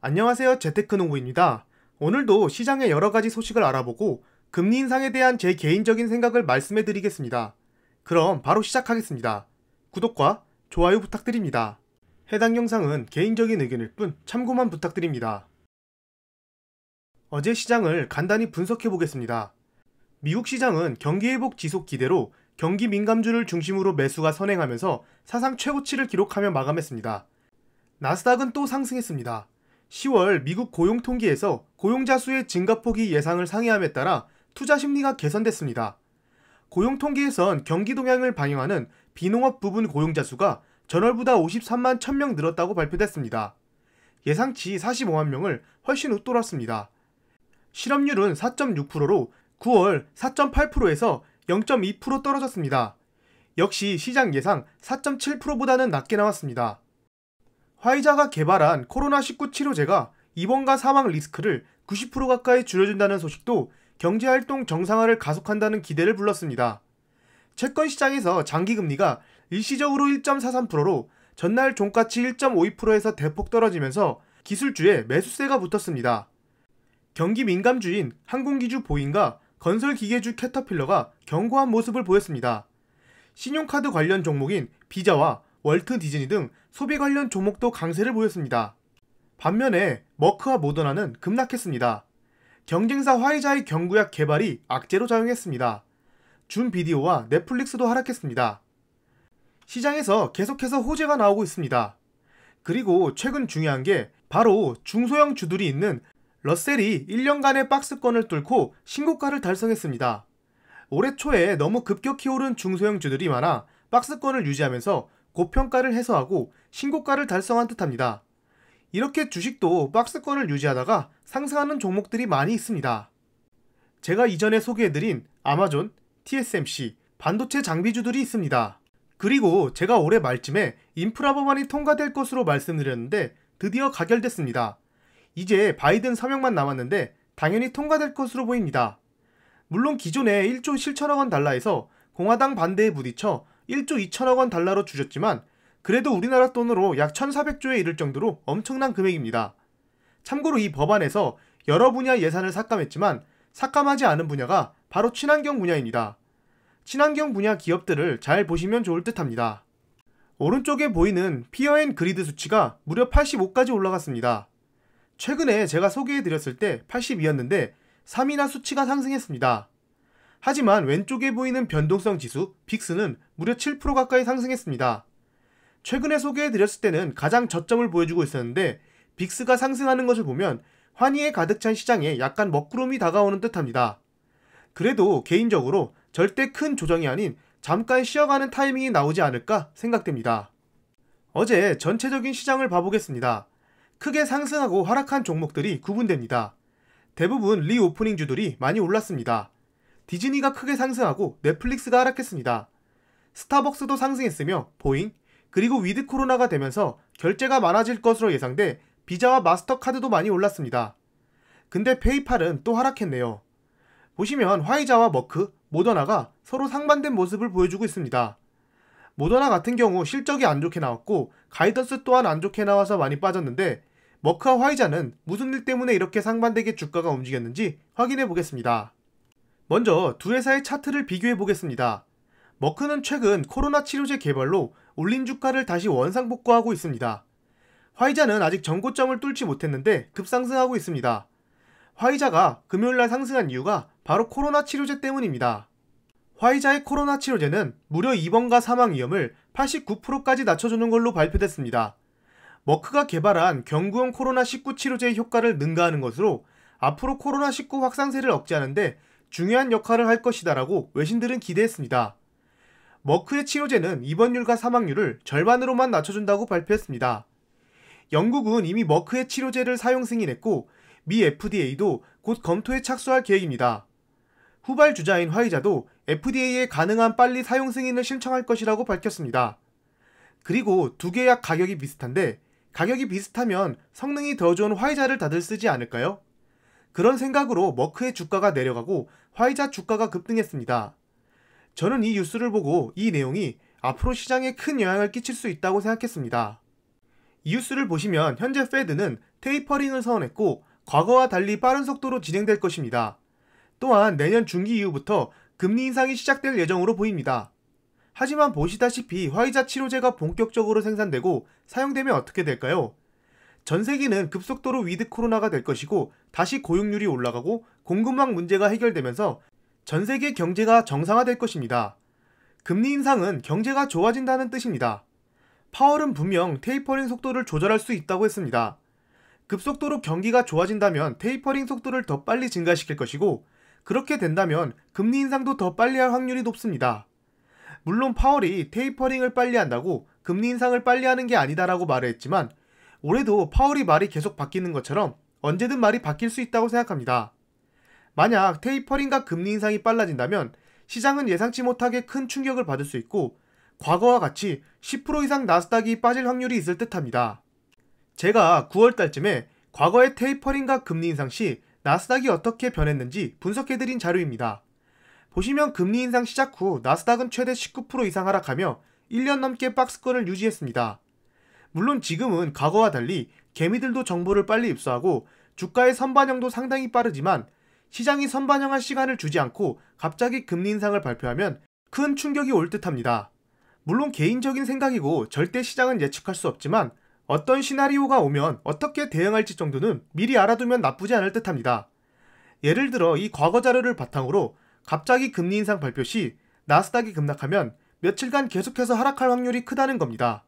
안녕하세요. 재테크농부입니다. 오늘도 시장의 여러가지 소식을 알아보고 금리 인상에 대한 제 개인적인 생각을 말씀해 드리겠습니다. 그럼 바로 시작하겠습니다. 구독과 좋아요 부탁드립니다. 해당 영상은 개인적인 의견일 뿐 참고만 부탁드립니다. 어제 시장을 간단히 분석해 보겠습니다. 미국 시장은 경기회복 지속 기대로 경기 민감주를 중심으로 매수가 선행하면서 사상 최고치를 기록하며 마감했습니다. 나스닥은 또 상승했습니다. 10월 미국 고용 통계에서 고용자 수의 증가폭이 예상을 상회함에 따라 투자 심리가 개선됐습니다. 고용 통계에선 경기 동향을 반영하는 비농업 부분 고용자 수가 전월보다 53만 1000명 늘었다고 발표됐습니다. 예상치 45만 명을 훨씬 웃돌았습니다. 실업률은 4.6%로 9월 4.8%에서 0.2% 떨어졌습니다. 역시 시장 예상 4.7%보다는 낮게 나왔습니다. 화이자가 개발한 코로나19 치료제가 입원과 사망 리스크를 90% 가까이 줄여준다는 소식도 경제활동 정상화를 가속한다는 기대를 불렀습니다. 채권 시장에서 장기금리가 일시적으로 1.43%로 전날 종가치 1.52%에서 대폭 떨어지면서 기술주에 매수세가 붙었습니다. 경기 민감주인 항공기주 보잉과 건설기계주 캐터필러가 견고한 모습을 보였습니다. 신용카드 관련 종목인 비자와 월트 디즈니 등 소비 관련 종목도 강세를 보였습니다. 반면에 머크와 모더나는 급락했습니다. 경쟁사 화이자의 경구약 개발이 악재로 작용했습니다. 줌 비디오와 넷플릭스도 하락했습니다. 시장에서 계속해서 호재가 나오고 있습니다. 그리고 최근 중요한 게 바로 중소형 주들이 있는 러셀이 1년간의 박스권을 뚫고 신고가를 달성했습니다. 올해 초에 너무 급격히 오른 중소형 주들이 많아 박스권을 유지하면서 고평가를 해소하고 신고가를 달성한 듯합니다. 이렇게 주식도 박스권을 유지하다가 상승하는 종목들이 많이 있습니다. 제가 이전에 소개해드린 아마존, TSMC, 반도체 장비주들이 있습니다. 그리고 제가 올해 말쯤에 인프라 법안이 통과될 것으로 말씀드렸는데 드디어 가결됐습니다. 이제 바이든 서명만 남았는데 당연히 통과될 것으로 보입니다. 물론 기존에 1조 7천억 원 달러에서 공화당 반대에 부딪혀 1조 2천억 원 달러로 줄였지만 그래도 우리나라 돈으로 약 1400조에 이를 정도로 엄청난 금액입니다. 참고로 이 법안에서 여러 분야 예산을 삭감했지만 삭감하지 않은 분야가 바로 친환경 분야입니다. 친환경 분야 기업들을 잘 보시면 좋을 듯 합니다. 오른쪽에 보이는 피어 앤 그리드 수치가 무려 85까지 올라갔습니다. 최근에 제가 소개해드렸을 때 82였는데 3이나 수치가 상승했습니다. 하지만 왼쪽에 보이는 변동성 지수 빅스는 무려 7% 가까이 상승했습니다. 최근에 소개해드렸을 때는 가장 저점을 보여주고 있었는데 빅스가 상승하는 것을 보면 환희에 가득 찬 시장에 약간 먹구름이 다가오는 듯합니다. 그래도 개인적으로 절대 큰 조정이 아닌 잠깐 쉬어가는 타이밍이 나오지 않을까 생각됩니다. 어제 전체적인 시장을 봐보겠습니다. 크게 상승하고 하락한 종목들이 구분됩니다. 대부분 리오프닝주들이 많이 올랐습니다. 디즈니가 크게 상승하고 넷플릭스가 하락했습니다. 스타벅스도 상승했으며 보잉, 그리고 위드 코로나가 되면서 결제가 많아질 것으로 예상돼 비자와 마스터카드도 많이 올랐습니다. 근데 페이팔은 또 하락했네요. 보시면 화이자와 머크, 모더나가 서로 상반된 모습을 보여주고 있습니다. 모더나 같은 경우 실적이 안 좋게 나왔고 가이던스 또한 안 좋게 나와서 많이 빠졌는데 머크와 화이자는 무슨 일 때문에 이렇게 상반되게 주가가 움직였는지 확인해 보겠습니다. 먼저 두 회사의 차트를 비교해 보겠습니다. 머크는 최근 코로나 치료제 개발로 올린 주가를 다시 원상복구하고 있습니다. 화이자는 아직 전고점을 뚫지 못했는데 급상승하고 있습니다. 화이자가 금요일날 상승한 이유가 바로 코로나 치료제 때문입니다. 화이자의 코로나 치료제는 무려 입원과 사망 위험을 89%까지 낮춰주는 걸로 발표됐습니다. 머크가 개발한 경구용 코로나19 치료제의 효과를 능가하는 것으로 앞으로 코로나19 확산세를 억제하는데 중요한 역할을 할 것이다라고 외신들은 기대했습니다. 머크의 치료제는 입원율과 사망률을 절반으로만 낮춰준다고 발표했습니다. 영국은 이미 머크의 치료제를 사용 승인했고 미 FDA도 곧 검토에 착수할 계획입니다. 후발 주자인 화이자도 FDA에 가능한 빨리 사용 승인을 신청할 것이라고 밝혔습니다. 그리고 두 개 약 가격이 비슷한데 가격이 비슷하면 성능이 더 좋은 화이자를 다들 쓰지 않을까요? 그런 생각으로 머크의 주가가 내려가고 화이자 주가가 급등했습니다. 저는 이 뉴스를 보고 이 내용이 앞으로 시장에 큰 영향을 끼칠 수 있다고 생각했습니다. 이 뉴스를 보시면 현재 페드는 테이퍼링을 선언했고 과거와 달리 빠른 속도로 진행될 것입니다. 또한 내년 중기 이후부터 금리 인상이 시작될 예정으로 보입니다. 하지만 보시다시피 화이자 치료제가 본격적으로 생산되고 사용되면 어떻게 될까요? 전 세계는 급속도로 위드 코로나가 될 것이고 다시 고용률이 올라가고 공급망 문제가 해결되면서 전 세계 경제가 정상화될 것입니다. 금리 인상은 경제가 좋아진다는 뜻입니다. 파월은 분명 테이퍼링 속도를 조절할 수 있다고 했습니다. 급속도로 경기가 좋아진다면 테이퍼링 속도를 더 빨리 증가시킬 것이고 그렇게 된다면 금리 인상도 더 빨리 할 확률이 높습니다. 물론 파월이 테이퍼링을 빨리 한다고 금리 인상을 빨리 하는 게 아니다라고 말을 했지만 올해도 파월이 말이 계속 바뀌는 것처럼 언제든 말이 바뀔 수 있다고 생각합니다. 만약 테이퍼링과 금리 인상이 빨라진다면 시장은 예상치 못하게 큰 충격을 받을 수 있고 과거와 같이 10% 이상 나스닥이 빠질 확률이 있을 듯합니다. 제가 9월달쯤에 과거의 테이퍼링과 금리 인상 시 나스닥이 어떻게 변했는지 분석해드린 자료입니다. 보시면 금리 인상 시작 후 나스닥은 최대 19% 이상 하락하며 1년 넘게 박스권을 유지했습니다. 물론 지금은 과거와 달리 개미들도 정보를 빨리 입수하고 주가의 선반영도 상당히 빠르지만 시장이 선반영할 시간을 주지 않고 갑자기 금리 인상을 발표하면 큰 충격이 올 듯합니다. 물론 개인적인 생각이고 절대 시장은 예측할 수 없지만 어떤 시나리오가 오면 어떻게 대응할지 정도는 미리 알아두면 나쁘지 않을 듯합니다. 예를 들어 이 과거 자료를 바탕으로 갑자기 금리 인상 발표 시 나스닥이 급락하면 며칠간 계속해서 하락할 확률이 크다는 겁니다.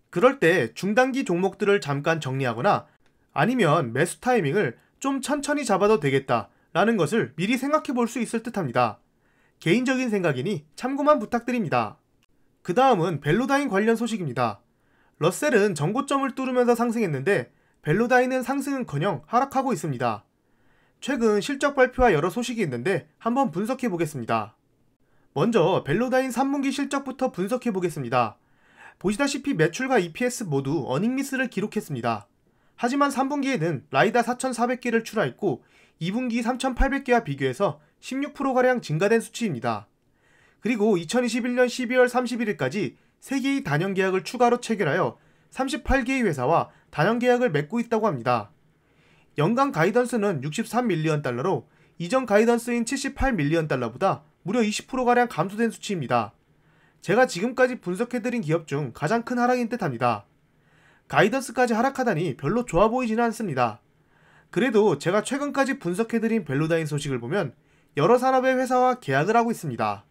그럴 때 중단기 종목들을 잠깐 정리하거나 아니면 매수 타이밍을 좀 천천히 잡아도 되겠다 라는 것을 미리 생각해 볼 수 있을 듯합니다. 개인적인 생각이니 참고만 부탁드립니다. 그 다음은 벨로다인 관련 소식입니다. 러셀은 전고점을 뚫으면서 상승했는데 벨로다인은 상승은커녕 하락하고 있습니다. 최근 실적 발표와 여러 소식이 있는데 한번 분석해 보겠습니다. 먼저 벨로다인 3분기 실적부터 분석해 보겠습니다. 보시다시피 매출과 EPS 모두 어닝미스를 기록했습니다. 하지만 3분기에는 라이다 4,400개를 출하했고 2분기 3,800개와 비교해서 16%가량 증가된 수치입니다. 그리고 2021년 12월 31일까지 3개의 단연 계약을 추가로 체결하여 38개의 회사와 단연 계약을 맺고 있다고 합니다. 연간 가이던스는 63밀리언 달러로 이전 가이던스인 78밀리언 달러보다 무려 20%가량 감소된 수치입니다. 제가 지금까지 분석해드린 기업 중 가장 큰 하락인 듯합니다. 가이던스까지 하락하다니 별로 좋아 보이지는 않습니다. 그래도 제가 최근까지 분석해드린 벨로다인 소식을 보면 여러 산업의 회사와 계약을 하고 있습니다.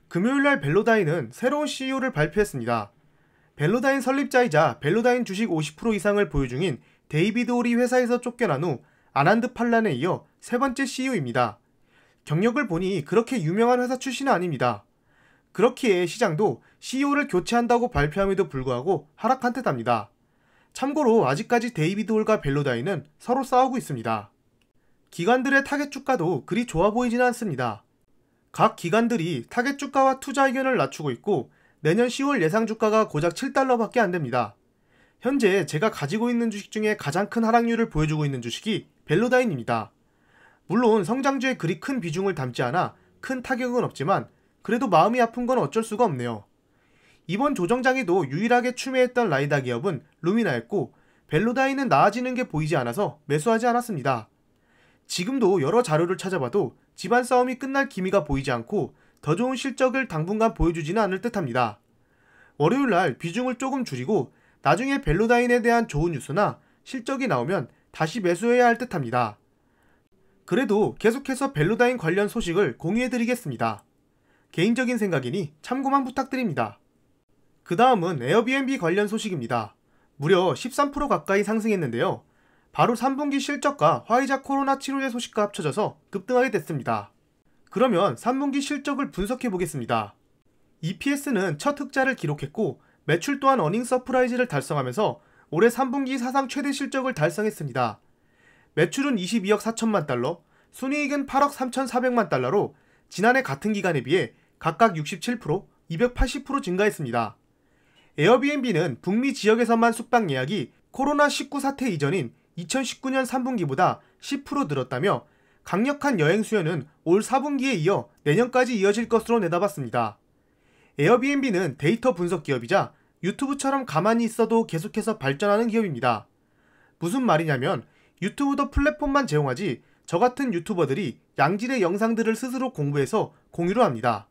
금요일날 벨로다인은 새로운 CEO를 발표했습니다. 벨로다인 설립자이자 벨로다인 주식 50% 이상을 보유 중인 데이비드 홀이 회사에서 쫓겨난 후 아난드 팔란에 이어 세 번째 CEO입니다. 경력을 보니 그렇게 유명한 회사 출신은 아닙니다. 그렇기에 시장도 CEO를 교체한다고 발표함에도 불구하고 하락한 듯합니다. 참고로 아직까지 데이비드 홀과 벨로다인은 서로 싸우고 있습니다. 기관들의 타겟 주가도 그리 좋아 보이지는 않습니다. 각 기관들이 타겟 주가와 투자 의견을 낮추고 있고 내년 10월 예상 주가가 고작 7달러밖에 안됩니다. 현재 제가 가지고 있는 주식 중에 가장 큰 하락률을 보여주고 있는 주식이 벨로다인입니다. 물론 성장주에 그리 큰 비중을 담지 않아 큰 타격은 없지만 그래도 마음이 아픈 건 어쩔 수가 없네요. 이번 조정장에도 유일하게 추매했던 라이다 기업은 루미나였고 벨로다인은 나아지는 게 보이지 않아서 매수하지 않았습니다. 지금도 여러 자료를 찾아봐도 집안 싸움이 끝날 기미가 보이지 않고 더 좋은 실적을 당분간 보여주지는 않을 듯합니다. 월요일날 비중을 조금 줄이고 나중에 벨로다인에 대한 좋은 뉴스나 실적이 나오면 다시 매수해야 할 듯합니다. 그래도 계속해서 벨로다인 관련 소식을 공유해드리겠습니다. 개인적인 생각이니 참고만 부탁드립니다. 그 다음은 에어비앤비 관련 소식입니다. 무려 13% 가까이 상승했는데요. 바로 3분기 실적과 화이자 코로나 치료제 소식과 합쳐져서 급등하게 됐습니다. 그러면 3분기 실적을 분석해 보겠습니다. EPS는 첫 흑자를 기록했고 매출 또한 어닝 서프라이즈를 달성하면서 올해 3분기 사상 최대 실적을 달성했습니다. 매출은 22억 4천만 달러, 순이익은 8억 3,400만 달러로 지난해 같은 기간에 비해 각각 67%, 280% 증가했습니다. 에어비앤비는 북미 지역에서만 숙박 예약이 코로나19 사태 이전인 2019년 3분기보다 10% 늘었다며 강력한 여행 수요는 올 4분기에 이어 내년까지 이어질 것으로 내다봤습니다. 에어비앤비는 데이터 분석 기업이자 유튜브처럼 가만히 있어도 계속해서 발전하는 기업입니다. 무슨 말이냐면 유튜브도 플랫폼만 제공하지 저 같은 유튜버들이 양질의 영상들을 스스로 공부해서 공유를 합니다.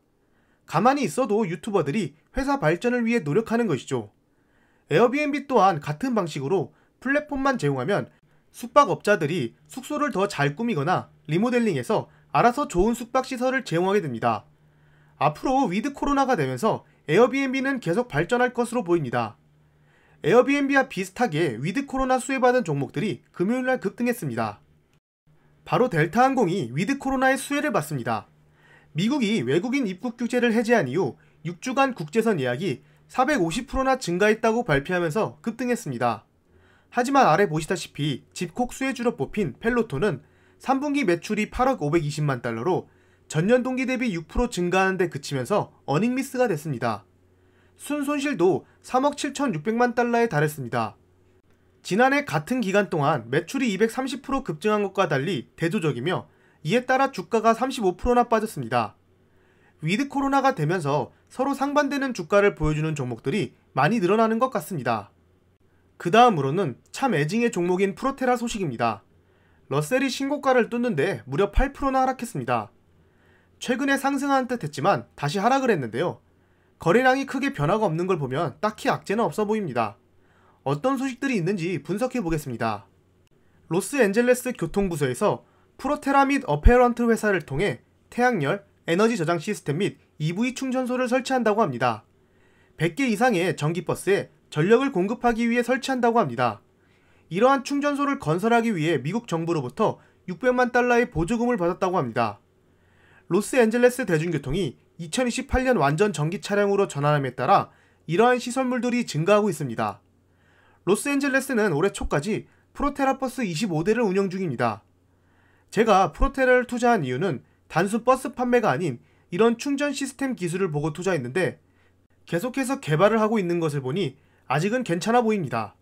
가만히 있어도 유튜버들이 회사 발전을 위해 노력하는 것이죠. 에어비앤비 또한 같은 방식으로 플랫폼만 제공하면 숙박업자들이 숙소를 더 잘 꾸미거나 리모델링해서 알아서 좋은 숙박시설을 제공하게 됩니다. 앞으로 위드 코로나가 되면서 에어비앤비는 계속 발전할 것으로 보입니다. 에어비앤비와 비슷하게 위드 코로나 수혜받은 종목들이 금요일날 급등했습니다. 바로 델타항공이 위드 코로나의 수혜를 받습니다. 미국이 외국인 입국 규제를 해제한 이후 6주간 국제선 예약이 450%나 증가했다고 발표하면서 급등했습니다. 하지만 아래 보시다시피 집콕 수혜주로 뽑힌 펠로톤은 3분기 매출이 8억 520만 달러로 전년 동기 대비 6% 증가하는 데 그치면서 어닝미스가 됐습니다. 순손실도 3억 7,600만 달러에 달했습니다. 지난해 같은 기간 동안 매출이 230% 급증한 것과 달리 대조적이며 이에 따라 주가가 35%나 빠졌습니다. 위드 코로나가 되면서 서로 상반되는 주가를 보여주는 종목들이 많이 늘어나는 것 같습니다. 그 다음으로는 참 애증의 종목인 프로테라 소식입니다. 러셀이 신고가를 뚫는데 무려 8%나 하락했습니다. 최근에 상승한 듯 했지만 다시 하락을 했는데요. 거래량이 크게 변화가 없는 걸 보면 딱히 악재는 없어 보입니다. 어떤 소식들이 있는지 분석해 보겠습니다. 로스앤젤레스 교통부서에서 프로테라 및 어페런트 회사를 통해 태양열, 에너지 저장 시스템 및 EV 충전소를 설치한다고 합니다. 100개 이상의 전기버스에 전력을 공급하기 위해 설치한다고 합니다. 이러한 충전소를 건설하기 위해 미국 정부로부터 600만 달러의 보조금을 받았다고 합니다. 로스앤젤레스 대중교통이 2028년 완전 전기 차량으로 전환함에 따라 이러한 시설물들이 증가하고 있습니다. 로스앤젤레스는 올해 초까지 프로테라 버스 25대를 운영 중입니다. 제가 프로테라를 투자한 이유는 단순 버스 판매가 아닌 이런 충전 시스템 기술을 보고 투자했는데 계속해서 개발을 하고 있는 것을 보니 아직은 괜찮아 보입니다.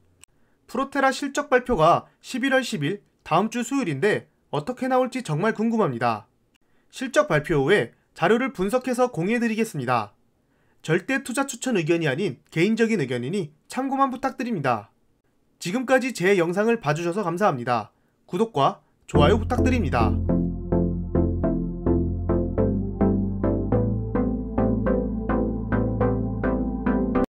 프로테라 실적 발표가 11월 10일 다음 주 수요일인데 어떻게 나올지 정말 궁금합니다. 실적 발표 후에 자료를 분석해서 공유해드리겠습니다. 절대 투자 추천 의견이 아닌 개인적인 의견이니 참고만 부탁드립니다. 지금까지 제 영상을 봐주셔서 감사합니다. 구독과 좋아요 부탁드립니다.